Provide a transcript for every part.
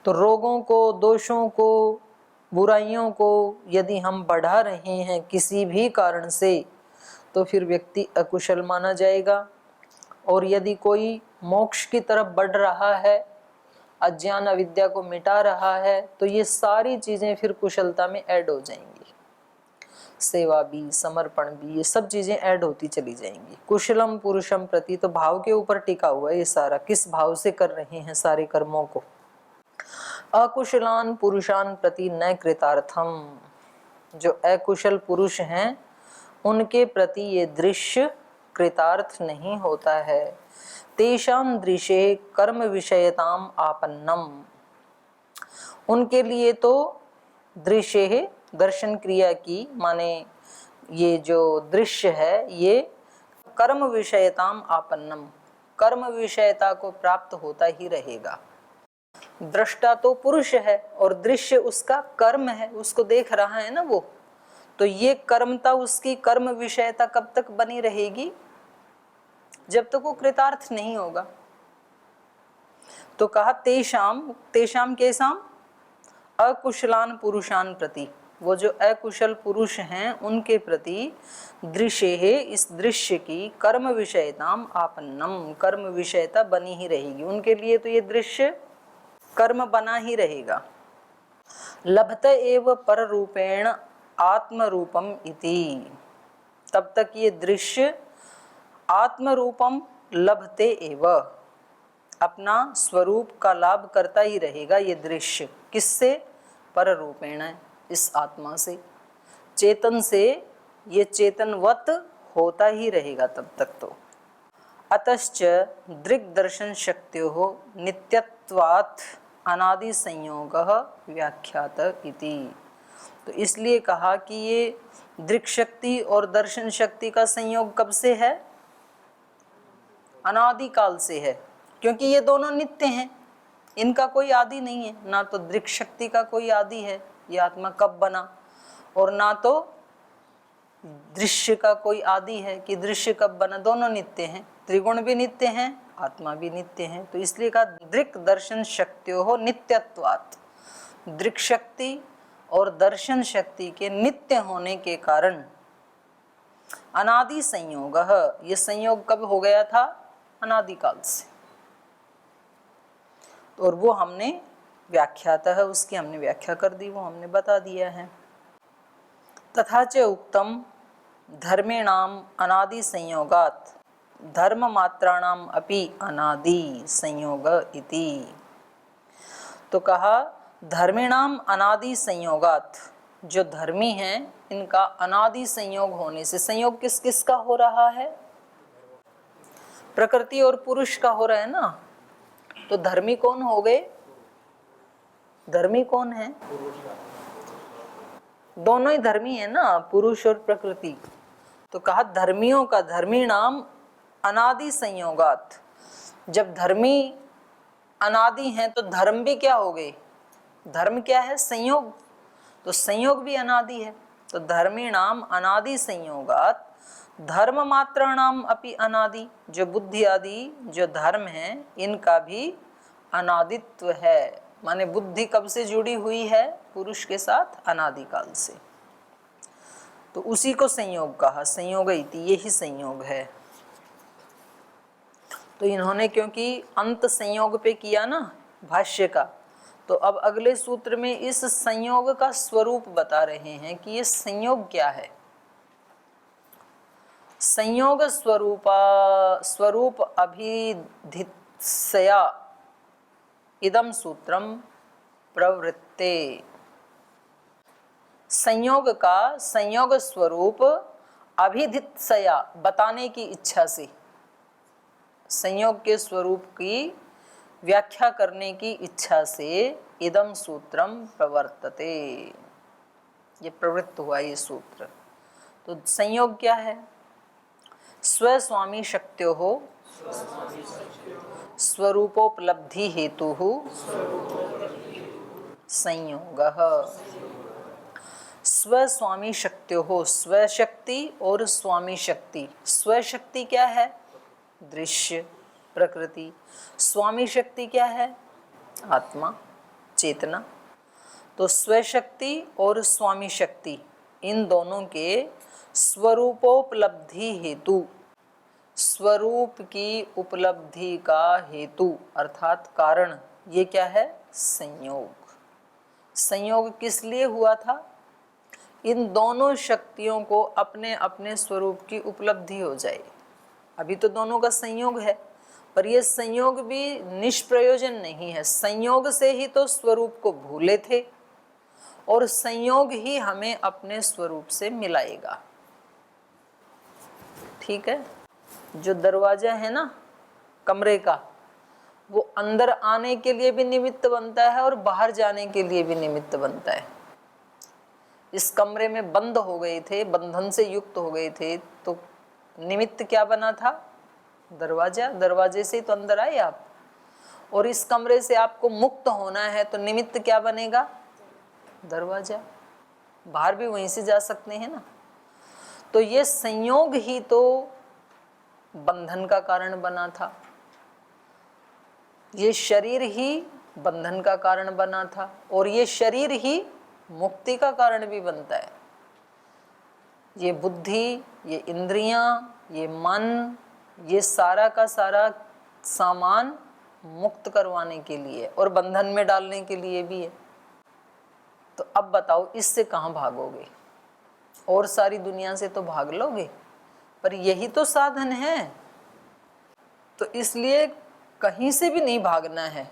तो रोगों को, दोषों को, बुराइयों को यदि हम बढ़ा रहे हैं किसी भी कारण से, तो फिर व्यक्ति अकुशल माना जाएगा। और यदि कोई मोक्ष की तरफ बढ़ रहा है, अज्ञान अविद्या को मिटा रहा है, तो ये सारी चीजें फिर कुशलता में ऐड हो जाएंगी। सेवा भी, समर्पण भी, ये सब चीजें ऐड होती चली जाएंगी। कुशलम पुरुषम प्रति, तो भाव के ऊपर टिका हुआ है ये सारा, किस भाव से कर रहे हैं सारे कर्मों को। अकुशलान पुरुषान प्रति न कृतार्थम, जो अकुशल पुरुष हैं उनके प्रति ये दृश्य कृतार्थ नहीं होता है। तेषां दृशे कर्म विषयताम आपन्नम, उनके लिए तो दृश्य है, दर्शन क्रिया की माने ये जो दृश्य है ये कर्म विषयताम आपन्नम, कर्म विषयता को प्राप्त होता ही रहेगा। दृष्टा तो पुरुष है और दृश्य उसका कर्म है, उसको देख रहा है ना वो, तो ये कर्मता, उसकी कर्म विषयता कब तक बनी रहेगी? जब तक वो कृतार्थ नहीं होगा। तो कहा तेषाम, तेषाम केसाम, अकुशलान पुरुषान प्रति, वो जो अकुशल पुरुष हैं उनके प्रति दृश्य है, इस दृश्य की कर्म विषयताम आपन्नम, कर्म विषयता बनी ही रहेगी उनके लिए, तो ये दृश्य कर्म बना ही रहेगा। लभत एव पर रूपेण आत्म रूपम इति, तब तक ये दृश्य आत्म रूपम लभते एव, अपना स्वरूप का लाभ करता ही रहेगा ये दृश्य। किससे? पर रूपेण, इस आत्मा से, चेतन से ये चेतनवत होता ही रहेगा तब तक। तो अतश्च दृग्दर्शन शक्त्योः नित्यत्वात् अनादि संयोगः व्याख्यात इति, तो इसलिए कहा कि ये दृक् शक्ति और दर्शन शक्ति का संयोग कब से है? अनादि काल से है, क्योंकि ये दोनों नित्य हैं, इनका कोई आदि नहीं है। ना तो दृक् शक्ति का कोई आदि है, ये आत्मा कब बना, और ना तो दृश्य का कोई आदि है कि दृश्य कब बना, दोनों नित्य हैं। त्रिगुण भी नित्य हैं, आत्मा भी नित्य है। तो इसलिए कहा दृक् दर्शन शक्त्योः नित्यत्वात्, दृक् शक्ति और दर्शन शक्ति के नित्य होने के कारण अनादि संयोग, ये संयोग कब हो गया था? अनादिकाल से। और वो हमने व्याख्याता है, उसकी हमने व्याख्या कर दी, वो हमने बता दिया है। तथा च उक्तम धर्मेणाम अनादि संयोगात् धर्म मात्राणाम अपि अनादि संयोग इति, तो कहा धर्मेणाम अनादि संयोगात्, जो धर्मी हैं इनका अनादि संयोग होने से, संयोग किस किस का हो रहा है? प्रकृति और पुरुष का हो रहा है ना। तो धर्मी कौन हो गए? धर्मी कौन है? दोनों ही धर्मी है ना, पुरुष और प्रकृति। तो कहा धर्मियों का, धर्मी नाम अनादि संयोगात, जब धर्मी अनादि हैं तो धर्म भी क्या हो गए? धर्म क्या है? संयोग, तो संयोग भी अनादि है। तो धर्मी नाम अनादि संयोगात धर्म मात्राणाम अपि अनादि, जो बुद्धि आदि जो धर्म हैं इनका भी अनादित्व है। माने बुद्धि कब से जुड़ी हुई है? पुरुष के साथ अनादिकाल से। तो उसी को संयोग कहा, संयोग इति, यही संयोग है। तो इन्होंने क्योंकि अंत संयोग पे किया ना भाष्य का, तो अब अगले सूत्र में इस संयोग का स्वरूप बता रहे हैं कि ये संयोग क्या है। संयोग स्वरूप अभिधित्सया इदम सूत्रम प्रवृत्ते, संयोग का संयोग स्वरूप अभिधित्सया बताने की इच्छा से, संयोग के स्वरूप की व्याख्या करने की इच्छा से इदम सूत्रम प्रवर्तते, ये प्रवृत्त हुआ ये सूत्र। तो संयोग क्या है? स्वस्वामी शक्त्योः स्वरूपोपलब्धि हेतु संयोगः। स्वस्वामी शक्त्योः, स्वशक्ति और स्वामी शक्ति। स्वशक्ति क्या है? दृश्य प्रकृति। स्वामी शक्ति क्या है? आत्मा चेतना। तो स्वशक्ति और स्वामी शक्ति इन दोनों के स्वरूपोपलब्धि हेतु, स्वरूप की उपलब्धि का हेतु अर्थात कारण, ये क्या है? संयोग। संयोग किस लिए हुआ था? इन दोनों शक्तियों को अपने अपने स्वरूप की उपलब्धि हो जाए। अभी तो दोनों का संयोग है, पर यह संयोग भी निष्प्रयोजन नहीं है। संयोग से ही तो स्वरूप को भूले थे और संयोग ही हमें अपने स्वरूप से मिलाएगा। ठीक है। जो दरवाजा है ना कमरे का, वो अंदर आने के लिए भी निमित्त बनता है और बाहर जाने के लिए भी निमित्त बनता है। इस कमरे में बंद हो गए थे, बंधन से युक्त हो गए थे, तो निमित्त क्या बना था? दरवाजा। दरवाजे से तो अंदर आए आप। और इस कमरे से आपको मुक्त होना है तो निमित्त क्या बनेगा? दरवाजा। बाहर भी वहीं से जा सकते हैं ना। तो ये संयोग ही तो बंधन का कारण बना था, ये शरीर ही बंधन का कारण बना था, और ये शरीर ही मुक्ति का कारण भी बनता है। ये बुद्धि, ये इंद्रियां, ये मन, ये सारा का सारा सामान मुक्त करवाने के लिए और बंधन में डालने के लिए भी है। तो अब बताओ इससे कहाँ भागोगे? और सारी दुनिया से तो भाग लोगे, पर यही तो साधन है। तो इसलिए कहीं से भी नहीं भागना है,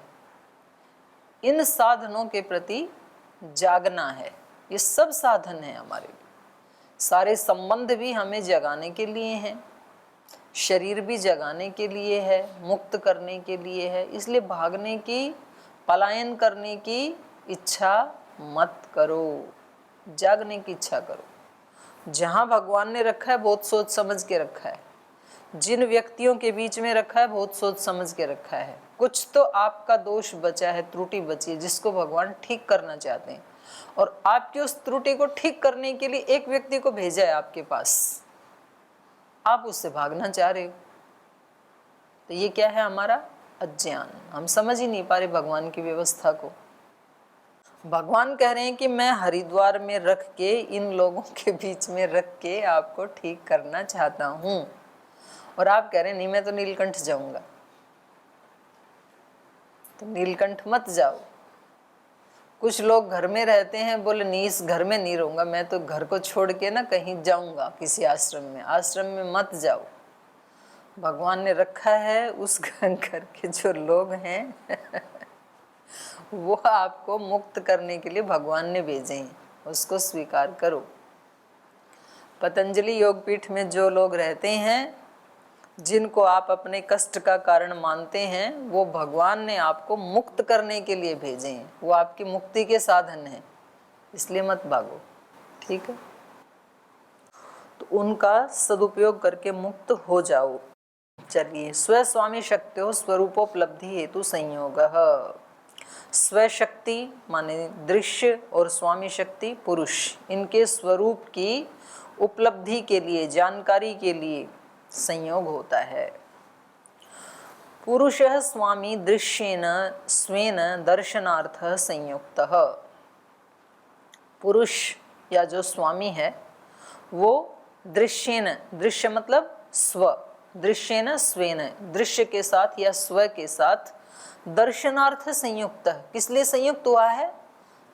इन साधनों के प्रति जागना है। ये सब साधन है हमारे लिए। सारे संबंध भी हमें जगाने के लिए हैं, शरीर भी जगाने के लिए है, मुक्त करने के लिए है। इसलिए भागने की, पलायन करने की इच्छा मत करो, जागने की इच्छा करो। जहाँ भगवान ने रखा है बहुत सोच समझ के रखा है, जिन व्यक्तियों के बीच में रखा है बहुत सोच समझ के रखा है। कुछ तो आपका दोष बचा है, त्रुटि बची है, जिसको भगवान ठीक करना चाहते हैं, और आपकी उस त्रुटि को ठीक करने के लिए एक व्यक्ति को भेजा है आपके पास, आप उससे भागना चाह रहे हो। तो ये क्या है? हमारा अज्ञान। हम समझ ही नहीं पा रहे भगवान की व्यवस्था को। भगवान कह रहे हैं कि मैं हरिद्वार में रख के, इन लोगों के बीच में रख के आपको ठीक करना चाहता हूं, और आप कह रहे हैं नहीं मैं तो नीलकंठ जाऊंगा। तो नीलकंठ मत जाओ। कुछ लोग घर में रहते हैं, बोले नहीं इस घर में नहीं रहूंगा, मैं तो घर को छोड़ के ना कहीं जाऊंगा किसी आश्रम में। आश्रम में मत जाओ। भगवान ने रखा है उस घर के जो लोग हैं वो आपको मुक्त करने के लिए भगवान ने भेजे हैं, उसको स्वीकार करो। पतंजलि योगपीठ में जो लोग रहते हैं, जिनको आप अपने कष्ट का कारण मानते हैं, वो भगवान ने आपको मुक्त करने के लिए भेजे हैं। वो आपकी मुक्ति के साधन हैं, इसलिए मत भागो। ठीक है। तो उनका सदुपयोग करके मुक्त हो जाओ। चलिए, स्वस्वामी शक्त्यो स्वरूपोपलब्धि हेतु संयोग। स्वशक्ति माने दृश्य और स्वामी शक्ति पुरुष, इनके स्वरूप की उपलब्धि के लिए, जानकारी के लिए संयोग होता है। पुरुषः स्वामी दृश्येन स्वेन दर्शनार्थः संयुक्तः। पुरुष या जो स्वामी है वो दृश्येन, दृश्य मतलब स्व, दृश्येन स्वेन, दृश्य के साथ या स्व के साथ दर्शनार्थ संयुक्त। किस लिए संयुक्त हुआ है?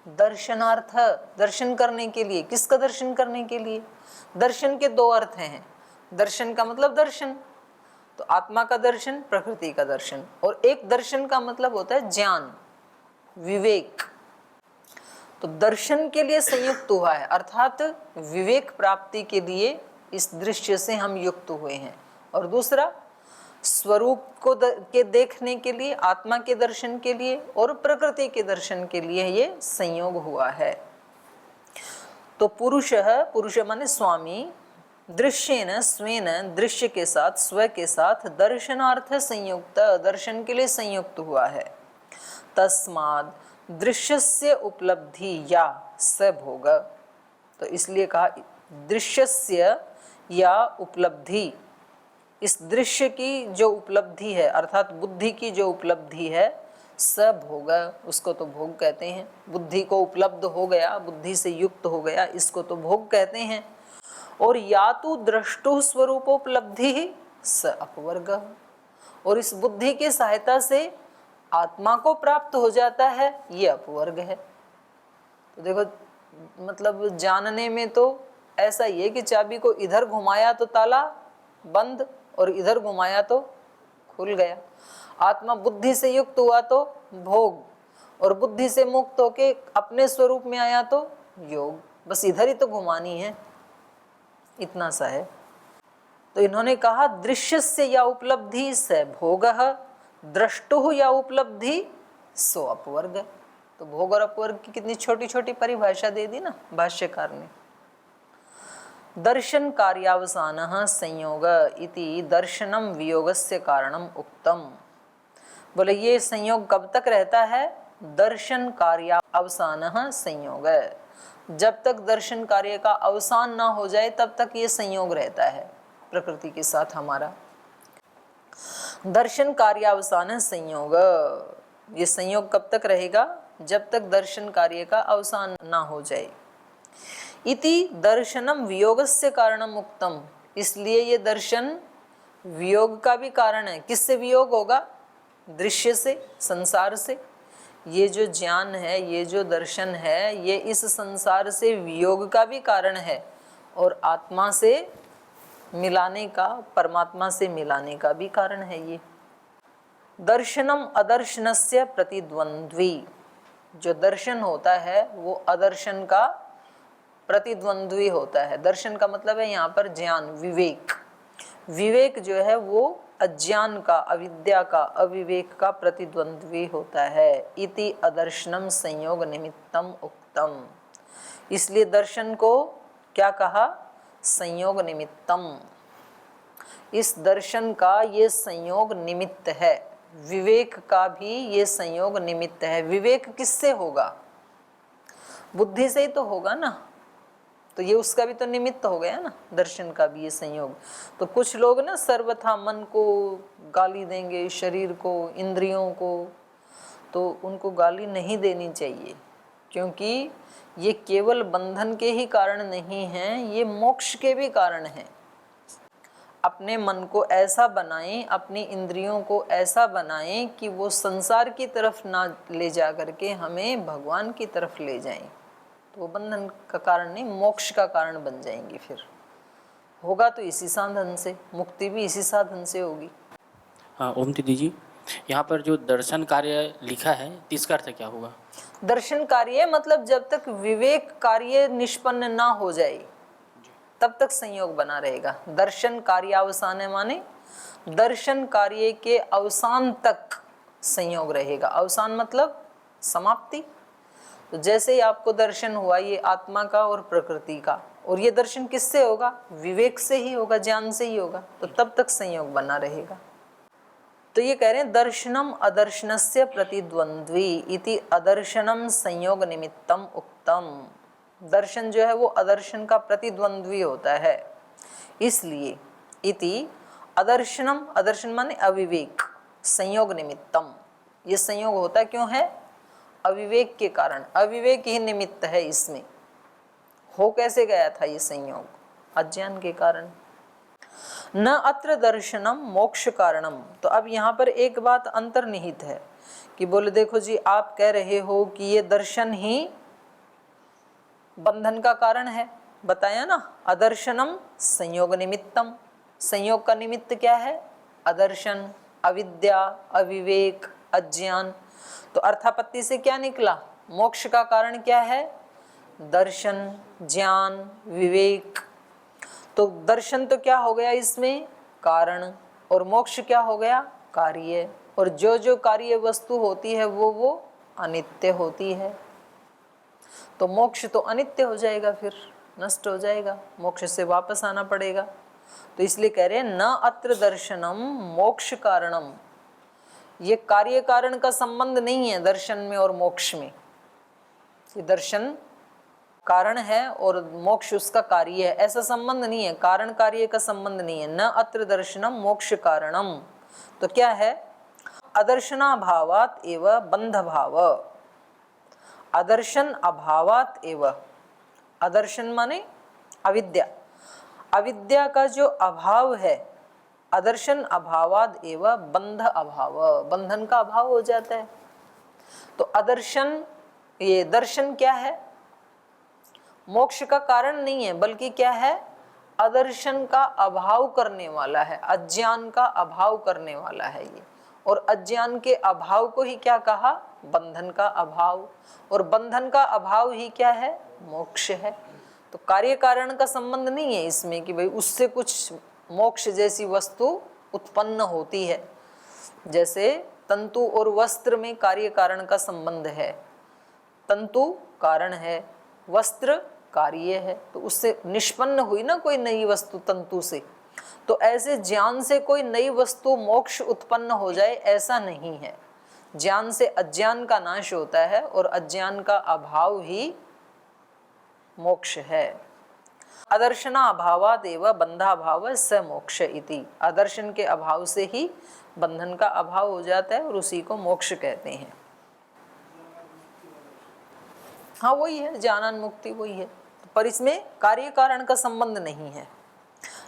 दर्शनार्थ, दर्शन करने के लिए। किसका दर्शन करने के लिए? दर्शन के दो अर्थ हैं। दर्शन का मतलब दर्शन, तो आत्मा का दर्शन, प्रकृति का दर्शन, और एक दर्शन का मतलब होता है ज्ञान, विवेक। तो दर्शन के लिए संयुक्त हुआ है, अर्थात विवेक प्राप्ति के लिए इस दृश्य से हम युक्त हुए हैं। और दूसरा स्वरूप को के देखने के लिए, आत्मा के दर्शन के लिए और प्रकृति के दर्शन के लिए ये संयोग हुआ है। तो पुरुष है, पुरुष माने स्वामी, दृश्येन स्वेन, दृश्य के साथ, स्व के साथ दर्शनार्थ संयुक्त, दर्शन के लिए संयुक्त हुआ है। तस्माद् दृश्यस्य उपलब्धि या स भोग। तो इसलिए कहा दृश्यस्य या उपलब्धि, इस दृश्य की जो उपलब्धि है अर्थात बुद्धि की जो उपलब्धि है, स भोग, उसको तो भोग कहते हैं। बुद्धि को उपलब्ध हो गया, बुद्धि से युक्त हो गया, इसको तो भोग कहते हैं। और या तो द्रष्टु स्वरूपोपलब्धि ही स अपवर्ग, और इस बुद्धि की सहायता से आत्मा को प्राप्त हो जाता है, ये अपवर्ग है। तो देखो, मतलब जानने में तो ऐसा ही है कि चाबी को इधर घुमाया तो ताला बंद और इधर घुमाया तो खुल गया। आत्मा बुद्धि से युक्त हुआ तो भोग, और बुद्धि से मुक्त होके अपने स्वरूप में आया तो योग। बस इधर ही तो घुमानी है, इतना सा है। तो इन्होंने कहा दृश्यस्य या उपलब्धि स भोगः, द्रष्टुः या उपलब्धि सो अपवर्ग। तो भोग और अपवर्ग की कितनी छोटी छोटी परिभाषा दे दी ना भाष्यकार ने। दर्शन कार्यावसानः संयोग इति दर्शनम वियोगस्य कारणम उक्तम। बोले ये संयोग कब तक रहता है? दर्शन कार्यावसानः संयोग, जब तक दर्शन कार्य का अवसान ना हो जाए तब तक ये संयोग रहता है प्रकृति के साथ हमारा। दर्शन कार्यावसान संयोग, ये संयोग कब तक रहेगा? जब तक दर्शन कार्य का अवसान ना हो जाए। इति दर्शनम वियोगस्य कारणम उक्तम, इसलिए ये दर्शन वियोग का भी कारण है। किससे वियोग होगा? दृश्य से, संसार से। ये जो ज्ञान है, ये जो दर्शन है, ये इस संसार से वियोग का भी कारण है और आत्मा से मिलाने का, परमात्मा से मिलाने का भी कारण है। ये दर्शनम अदर्शनस्य प्रतिद्वंद्वी, जो दर्शन होता है वो अदर्शन का प्रतिद्वंद्वी होता है। दर्शन का मतलब है यहाँ पर ज्ञान, विवेक। विवेक जो है वो अज्ञान का, अविद्या का, अविवेक का प्रतिद्वंद्वी होता है। इति अदर्शनम संयोग निमित्तम उक्तम, इसलिए दर्शन को क्या कहा? संयोग निमित्तम। इस दर्शन का ये संयोग निमित्त है, विवेक का भी ये संयोग निमित्त है। विवेक किससे होगा? बुद्धि से ही तो होगा ना, तो ये उसका भी तो निमित्त हो गया ना, दर्शन का भी ये संयोग। तो कुछ लोग ना सर्वथा मन को गाली देंगे, शरीर को, इंद्रियों को, तो उनको गाली नहीं देनी चाहिए, क्योंकि ये केवल बंधन के ही कारण नहीं हैं, ये मोक्ष के भी कारण हैं। अपने मन को ऐसा बनाएं, अपनी इंद्रियों को ऐसा बनाएं कि वो संसार की तरफ ना ले जा करके हमें भगवान की तरफ ले जाएं, तो वो बंधन का कारण नहीं, मोक्ष का कारण बन जाएंगी। फिर होगा तो इसी साधन से, मुक्ति भी इसी साधन से होगी। हाँ ओम दीदी जी, यहाँ पर जो दर्शन कार्य लिखा है इसका अर्थ क्या होगा? दर्शन कार्य मतलब जब तक विवेक कार्य निष्पन्न ना हो जाए तब तक संयोग बना रहेगा। दर्शन कार्यावसान माने दर्शन कार्य के अवसान तक संयोग रहेगा। अवसान मतलब समाप्ति। तो जैसे ही आपको दर्शन हुआ ये आत्मा का और प्रकृति का, और ये दर्शन किससे होगा? विवेक से ही होगा, ज्ञान से ही होगा, तो तब तक संयोग बना रहेगा। तो ये कह रहे हैं दर्शनम अदर्शनस्य प्रतिद्वंद्वी इति अदर्शनम संयोग निमित्तम उक्तम। दर्शन जो है वो अदर्शन का प्रतिद्वंद्वी होता है, इसलिए इति अदर्शनम, अदर्शन माने अविवेक, संयोग निमित्तम, ये संयोग होता क्यों है? अविवेक के कारण। अविवेक ही निमित्त है इसमें। हो कैसे गया था ये संयोग? अज्ञान के कारण। न अत्र दर्शनम मोक्ष कारणम। तो अब यहाँ पर एक बात अंतर्निहित है कि बोले देखो जी, आप कह रहे हो कि ये दर्शन ही बंधन का कारण है, बताया ना, अदर्शनम संयोग निमित्तम। संयोग का निमित्त क्या है? अदर्शन, अविद्या, अविवेक, अज्ञान। तो अर्थापत्ति से क्या निकला? मोक्ष का कारण क्या है? दर्शन, ज्ञान, विवेक। तो दर्शन तो क्या हो गया इसमें? कारण, और मोक्ष क्या हो गया? कार्य। और जो जो कार्य वस्तु होती है वो अनित्य होती है, तो मोक्ष तो अनित्य हो जाएगा, फिर नष्ट हो जाएगा, मोक्ष से वापस आना पड़ेगा। तो इसलिए कह रहे हैं न अत्र दर्शनम मोक्ष कारणम। ये कार्य कारण का संबंध नहीं है दर्शन में और मोक्ष में। ये दर्शन कारण है और मोक्ष उसका कार्य है, ऐसा संबंध नहीं है, कारण कार्य का संबंध नहीं है। न अत्र दर्शनम मोक्ष कारणम। तो क्या है? अदर्शनाभावात एव बंध भाव। अदर्शन अभावात एव, अदर्शन माने अविद्या, अविद्या का जो अभाव है, अदर्शन अभावाद एव बंध अभाव, बंधन का अभाव हो जाता है। तो अदर्शन, ये दर्शन क्या है? मोक्ष का कारण नहीं है, बल्कि क्या है? अदर्शन का अभाव करने वाला है, अज्ञान का अभाव करने वाला है ये। और अज्ञान के अभाव को ही क्या कहा? बंधन का अभाव। और बंधन का अभाव ही क्या है? मोक्ष है। तो कार्य कारण का संबंध नहीं है इसमें कि भाई उससे कुछ मोक्ष जैसी वस्तु उत्पन्न होती है। जैसे तंतु और वस्त्र में कार्य कारण का संबंध है, तंतु कारण है, वस्त्र कार्य है, तो उससे निष्पन्न हुई ना कोई नई वस्तु तंतु से। तो ऐसे ज्ञान से कोई नई वस्तु मोक्ष उत्पन्न हो जाए ऐसा नहीं है। ज्ञान से अज्ञान का नाश होता है और अज्ञान का अभाव ही मोक्ष है। अदर्शना अभावाद एव बंधाभाव स मोक्ष इति, अदर्शन के अभाव से ही बंधन का अभाव हो जाता है और उसी को मोक्ष कहते हैं। हाँ वही है, ज्ञानान मुक्ति वही है, पर इसमें कार्य कारण का संबंध नहीं है।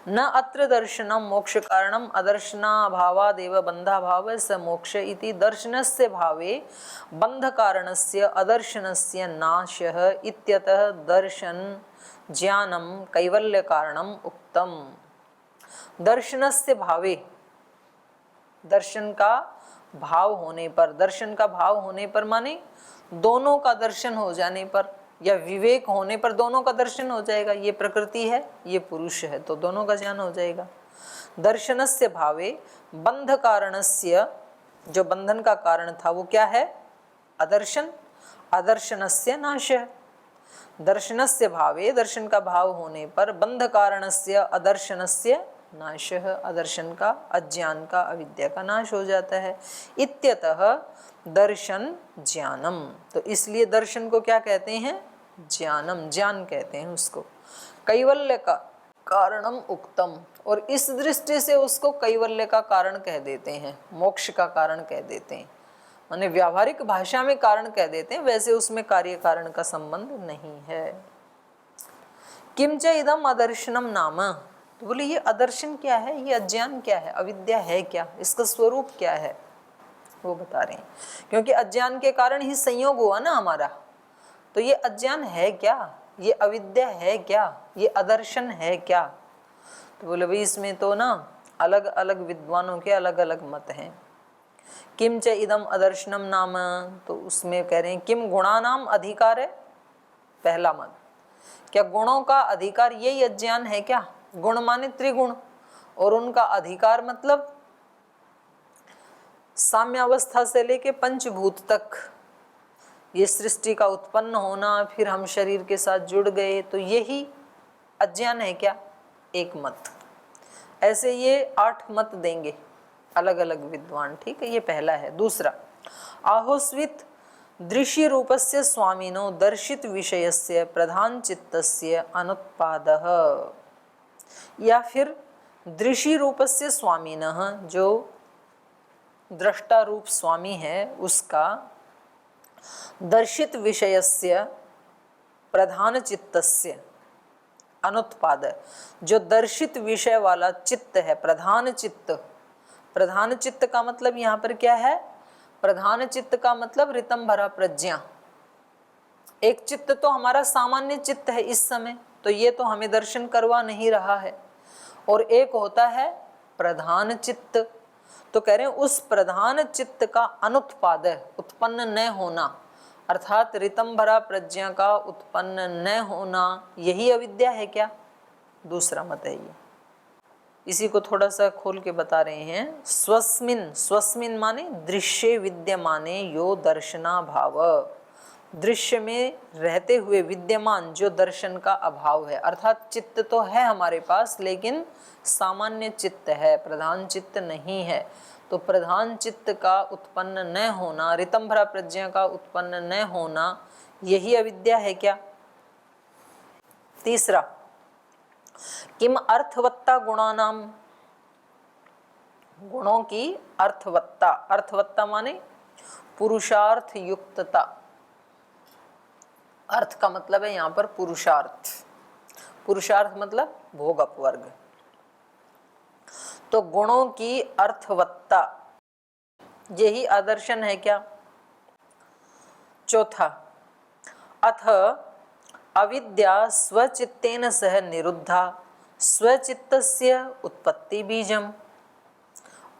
न अत्र दर्शनम मोक्ष कारणम अदर्शनाभावादेव बंधाभाव स मोक्ष इति दर्शनस्य भावे बंध कारणस्य अदर्शनस्य नाशः इत्यतः दर्शन ज्ञानम कैवल्य कारणम उक्तम। दर्शनस्य भावे, दर्शन का भाव होने पर, दर्शन का भाव होने पर माने दोनों का दर्शन हो जाने पर या विवेक होने पर दोनों का दर्शन हो जाएगा। ये प्रकृति है, ये पुरुष है, तो दोनों का ज्ञान हो जाएगा। दर्शनस्य भावे बंध कारणस्य, जो बंधन का कारण था वो क्या है? अदर्शन, अदर्शनस्य नाशः। दर्शनस्य भावे, दर्शन का भाव होने पर बंध कारणस्य अदर्शनस्य नाशः, अदर्शन का, अज्ञान का, अविद्या का नाश हो जाता है। इत्यतः दर्शन ज्ञानम, तो इसलिए दर्शन को क्या कहते हैं? ज्ञानम, ज्ञान कहते हैं उसको। कैवल्य का कारणम उक्तम, और इस दृष्टि से उसको कैवल्य का कारण कह देते हैं, मोक्ष का कारण कह देते हैं। माने व्यावहारिक भाषा में कारण कह देते हैं, वैसे उसमें कार्य कारण का संबंध नहीं है। किंच इदम अदर्शनम नाम, तो बोले ये अदर्शन क्या है, ये अज्ञान क्या है, अविद्या है क्या, इसका स्वरूप क्या है, वो बता रहे हैं। क्योंकि अज्ञान के कारण ही संयोग हुआ ना हमारा, तो ये अज्ञान है क्या, ये अविद्या है क्या, ये अदर्शन है क्या? तो बोले भाई इसमें तो ना अलग अलग विद्वानों के अलग अलग मत हैं। किम च इदम अदर्शनम नाम, तो उसमें कह रहे हैं किम गुणानाम अधिकार है, पहला मत, क्या गुणों का अधिकार यही अज्ञान है क्या? गुण माने त्रिगुण, और उनका अधिकार मतलब साम्यावस्था से लेके पंचभूत तक, ये सृष्टि का उत्पन्न होना, फिर हम शरीर के साथ जुड़ गए, तो यही अज्ञान है क्या? एक मत। ऐसे ये 8 मत देंगे अलग अलग विद्वान, ठीक है, ये पहला है। दूसरा, आहोस्वित दृश्य रूपस्य स्वामिनो दर्शित विषयस्य प्रधान चित्तस्य अनुत्पादः, या फिर दृश्य रूपस्य स्वामिनः, जो दृष्टा रूप स्वामी है उसका दर्शित विषयस्य प्रधान चित्तस्य अनुत्पाद, जो दर्शित विषय वाला चित्त है, प्रधान चित्त, प्रधान चित्त का मतलब यहाँ पर क्या है? प्रधान चित्त का मतलब ऋतंभरा प्रज्ञा। एक चित्त तो हमारा सामान्य चित्त है इस समय, तो ये तो हमें दर्शन करवा नहीं रहा है, और एक होता है प्रधान चित्त। तो कह रहे हैं उस प्रधान चित्त का अनुत्पाद, उत्पन्न न होना, अर्थात ऋतंभरा प्रज्ञा का उत्पन्न न होना, यही अविद्या है क्या? दूसरा मत है ये। इसी को थोड़ा सा खोल के बता रहे हैं। स्वस्मिन, स्वस्मिन माने दृश्य विद्यमाने यो दर्शना भाव, दृश्य में रहते हुए विद्यमान जो दर्शन का अभाव है, अर्थात चित्त तो है हमारे पास लेकिन सामान्य चित्त है, प्रधान चित्त नहीं है। तो प्रधान चित्त का उत्पन्न न होना, ऋतंभरा प्रज्ञा का उत्पन्न न होना, यही अविद्या है क्या? तीसरा, किम अर्थवत्ता गुणानाम, गुणों की अर्थवत्ता, अर्थवत्ता माने पुरुषार्थ युक्तता। अर्थ का मतलब है यहाँ पर पुरुषार्थ, पुरुषार्थ मतलब भोग अपवर्ग। तो गुणों की अर्थवत्ता, यही आदर्शन है क्या? चौथा, अथ अविद्या स्वचित्तेन सह निरुद्धा स्वचित्तस्य उत्पत्ति बीजम।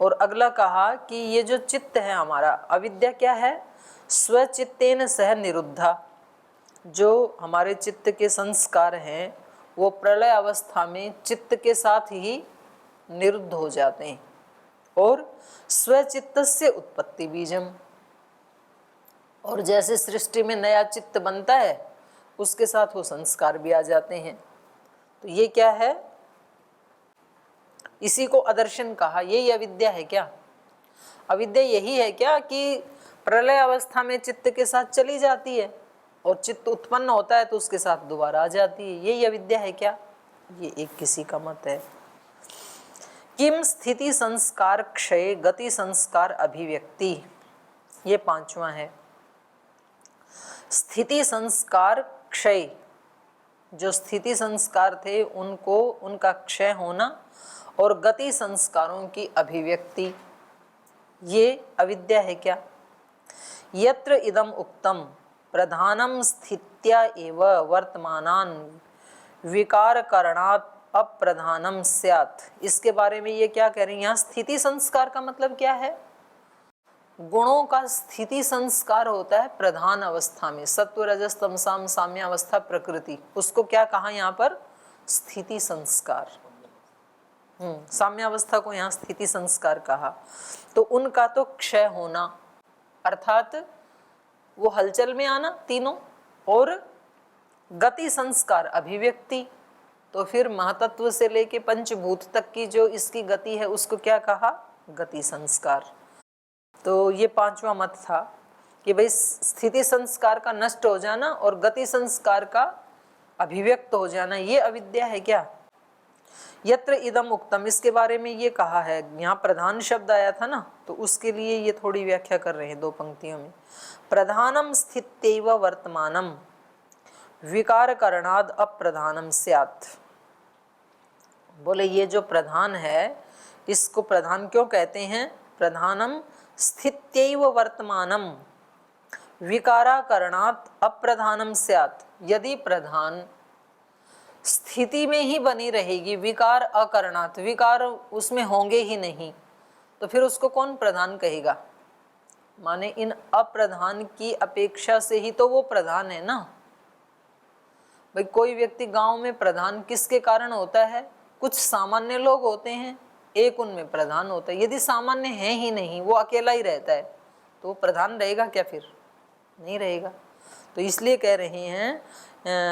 और अगला कहा कि ये जो चित्त है हमारा, अविद्या क्या है? स्वचित्तेन सह निरुद्धा, जो हमारे चित्त के संस्कार हैं वो प्रलय अवस्था में चित्त के साथ ही निरुद्ध हो जाते हैं। और स्वचित्तस्य उत्पत्ति बीजम, और जैसे सृष्टि में नया चित्त बनता है उसके साथ वो संस्कार भी आ जाते हैं। तो ये क्या है? इसी को अदर्शन कहा। यही अविद्या है क्या? अविद्या यही है क्या कि प्रलय अवस्था में चित्त के साथ चली जाती है और चित्त उत्पन्न होता है तो उसके साथ दोबारा आ जाती है, यही अविद्या है क्या? ये एक किसी का मत है। किम स्थिति संस्कार क्षय गति संस्कार अभिव्यक्ति, ये पांचवा है। स्थिति संस्कार क्षय, जो स्थिति संस्कार थे उनको, उनका क्षय होना, और गति संस्कारों की अभिव्यक्ति, ये अविद्या है क्या? यत्र इदम उक्तम प्रधानम स्थित्या एव वर्तमानान विकार करणात् अप्रधानम स्यात्, इसके बारे में ये क्या कह रही हैं? यहाँ स्थिति संस्कार का मतलब क्या है? गुणों का स्थिति संस्कार होता है प्रधान अवस्था में, सत्व रजस तमसाम साम्य अवस्था प्रकृति, उसको क्या कहा यहाँ पर? स्थिति संस्कार। साम्य अवस्था को यहाँ स्थिति संस्कार कहा। तो उनका तो क्षय होना, अर्थात वो हलचल में आना तीनों, और गति संस्कार अभिव्यक्ति, तो फिर महतत्व से लेके पंचभूत तक की जो इसकी गति है उसको क्या कहा? गति संस्कार। तो ये पांचवा मत था कि भाई स्थिति संस्कार का नष्ट हो जाना और गति संस्कार का अभिव्यक्त हो जाना, ये अविद्या है क्या? यत्र इदम उक्तम, इसके बारे में ये कहा है। यहाँ प्रधान शब्द आया था ना, तो उसके लिए ये थोड़ी व्याख्या कर रहे हैं दो पंक्तियों में। प्रधानम स्थित्यैव वर्तमानम विकार करणाद अप्रधानम स्यात्। बोले ये जो प्रधान है, इसको प्रधान क्यों कहते हैं? प्रधानम स्थित्यैव वर्तमानम विकारा करणात् अप्रधानम स्यात्। यदि प्रधान स्थिति में ही बनी रहेगी, विकार अकरणात्, विकार उसमें होंगे ही नहीं, तो फिर उसको कौन प्रधान कहेगा? माने इन अप्रधान की अपेक्षा से ही तो वो प्रधान है ना। भाई कोई व्यक्ति गांव में प्रधान किसके कारण होता है? कुछ सामान्य लोग होते हैं, एक उनमें प्रधान होता है। यदि सामान्य है ही नहीं, वो अकेला ही रहता है, तो वो प्रधान रहेगा क्या? फिर नहीं रहेगा। तो इसलिए कह रहे हैं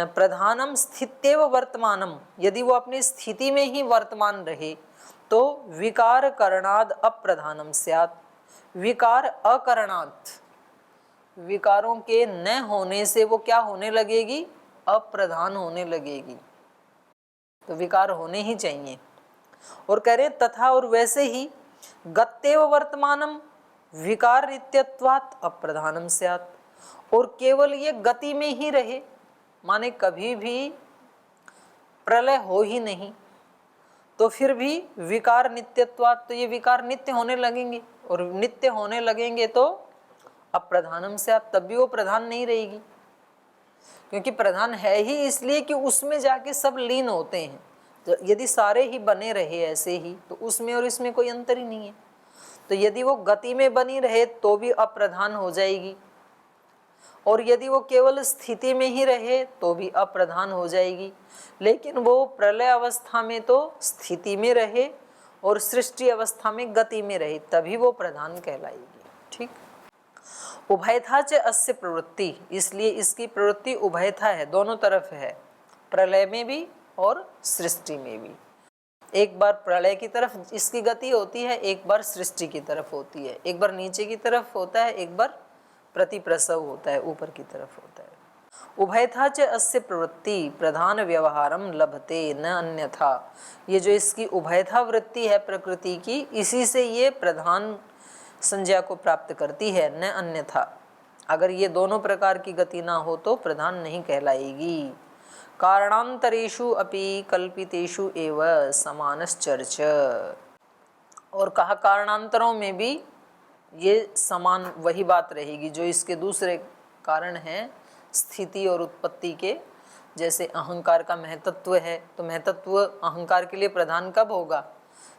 प्रधानम स्थित्यैव वर्तमानम, यदि वो अपनी स्थिति में ही वर्तमान रहे तो विकार करणाद अप्रधानम स्यात्। विकार अकरणात्, विकारों के न होने से वो क्या होने लगेगी? अप्रधान होने लगेगी। तो विकार होने ही चाहिए। और कह रहे तथा, और वैसे ही गत्येव वर्तमानम विकार नित्यत्वात् अप्रधानम स्यात्, और केवल ये गति में ही रहे, माने कभी भी प्रलय हो ही नहीं, तो फिर भी विकार नित्यत्वात्, तो ये विकार नित्य होने लगेंगे, और नित्य होने लगेंगे तो अप्रधानम स्यात्, तब भी वो प्रधान नहीं रहेगी। क्योंकि प्रधान है ही इसलिए कि उसमें जाके सब लीन होते हैं। तो यदि सारे ही बने रहे ऐसे ही, तो उसमें और इसमें कोई अंतर ही नहीं है। तो यदि वो गति में बनी रहे तो भी अप्रधान हो जाएगी, और यदि वो केवल स्थिति में ही रहे तो भी अप्रधान हो जाएगी। लेकिन वो प्रलय अवस्था में तो स्थिति में रहे और सृष्टि अवस्था में गति में रहे, तभी वो प्रधान कहलाएगी। ठीक। उभयथा च अस्य प्रवृत्ति, इसलिए इसकी प्रवृत्ति उभयथा है, दोनों तरफ है, प्रलय में भी और सृष्टि में भी। एक बार प्रलय की तरफ इसकी गति होती है, एक बार सृष्टि की तरफ होती है, एक बार नीचे की तरफ होता है, एक बार प्रतिप्रसव होता है, ऊपर की तरफ होता है। उभयथा च अस्य प्रवृत्ति प्रधान व्यवहारम लभते न अन्यथा। ये जो इसकी उभयथा वृत्ति है प्रकृति की, इसी से ये प्रधान संज्ञा को प्राप्त करती है, न अन्यथा। अगर ये दोनों प्रकार की गति ना हो तो प्रधान नहीं कहलाएगी। कारणांतरेषु अपि कल्पितेषु एव समानश्चर्च। और कहा कारणांतरों में भी ये समान वही बात रहेगी जो इसके दूसरे कारण हैं स्थिति और उत्पत्ति के। जैसे अहंकार का महतत्व है, तो महतत्व अहंकार के लिए प्रधान कब होगा?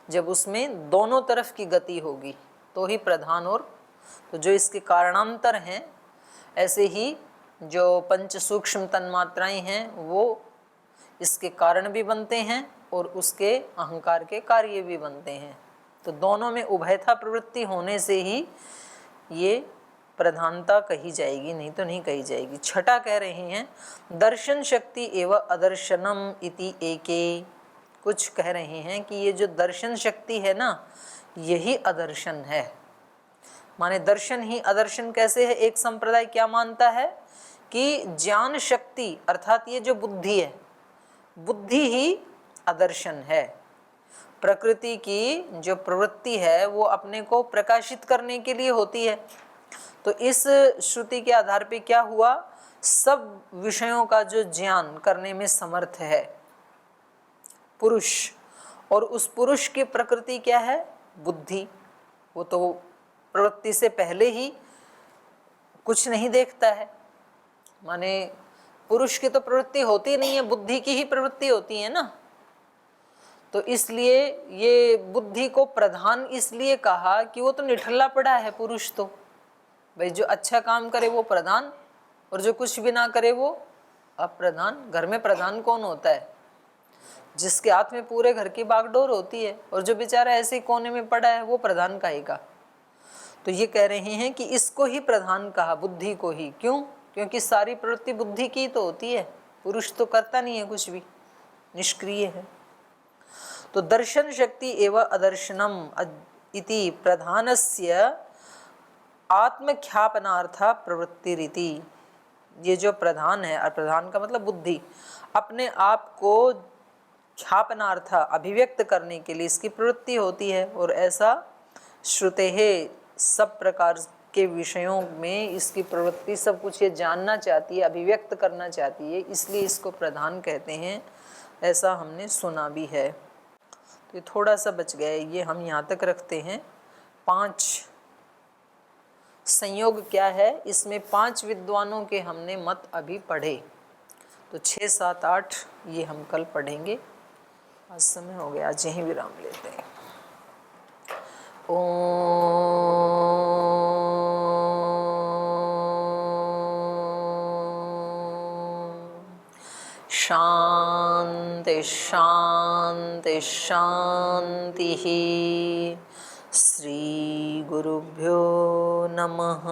जब उसमें दोनों तरफ की गति होगी तो ही प्रधान। और तो जो इसके कारणांतर हैं, ऐसे ही जो पंच सूक्ष्म तन्मात्राएं हैं वो इसके कारण भी बनते हैं और उसके अहंकार के कार्य भी बनते हैं। तो दोनों में उभयथा प्रवृत्ति होने से ही ये प्रधानता कही जाएगी, नहीं तो नहीं कही जाएगी। छठा कह रहे हैं दर्शन शक्ति एवं अदर्शनम इति एके। कुछ कह रहे हैं कि ये जो दर्शन शक्ति है ना, यही अदर्शन है। माने दर्शन ही अदर्शन कैसे है? एक संप्रदाय क्या मानता है कि ज्ञान शक्ति अर्थात ये जो बुद्धि है, बुद्धि ही अदर्शन है। प्रकृति की जो प्रवृत्ति है वो अपने को प्रकाशित करने के लिए होती है। तो इस श्रुति के आधार पे क्या हुआ? सब विषयों का जो ज्ञान करने में समर्थ है पुरुष, और उस पुरुष की प्रकृति क्या है? बुद्धि। वो तो प्रवृत्ति से पहले ही कुछ नहीं देखता है। माने पुरुष की तो प्रवृत्ति होती नहीं है, बुद्धि की ही प्रवृत्ति होती है ना। तो इसलिए ये बुद्धि को प्रधान इसलिए कहा कि वो तो निठल्ला पड़ा है पुरुष। तो भाई जो अच्छा काम करे वो प्रधान और जो कुछ भी ना करे वो अप्रधान। घर में प्रधान कौन होता है? जिसके हाथ में पूरे घर की बागडोर होती है, और जो बेचारा ऐसे कोने में पड़ा है वो प्रधान कहेगा। तो ये कह रहे हैं कि इसको ही प्रधान कहा, बुद्धि को ही। क्यों? क्योंकि सारी प्रवृत्ति बुद्धि की तो होती है, पुरुष तो करता नहीं है कुछ भी, निष्क्रिय है। तो दर्शन शक्ति एवं अदर्शनम इति प्रधानस्य आत्मख्यापनार्थ प्रवृत्ति रीति। ये जो प्रधान है, और प्रधान का मतलब बुद्धि, अपने आप को ख्यापनार्थ अभिव्यक्त करने के लिए इसकी प्रवृत्ति होती है। और ऐसा श्रुते है, सब प्रकार के विषयों में इसकी प्रवृत्ति सब कुछ ये जानना चाहती है, अभिव्यक्त करना चाहती है, इसलिए इसको प्रधान कहते हैं। ऐसा हमने सुना भी है। तो ये थोड़ा सा बच गया, ये हम यहाँ तक रखते हैं। 5 संयोग क्या है, इसमें 5 विद्वानों के हमने मत अभी पढ़े। तो 6, 7, 8 ये हम कल पढ़ेंगे। आज समय हो गया, आज यहीं विराम लेते हैं। शांति शांति शांति। श्री गुरुभ्यो नमः।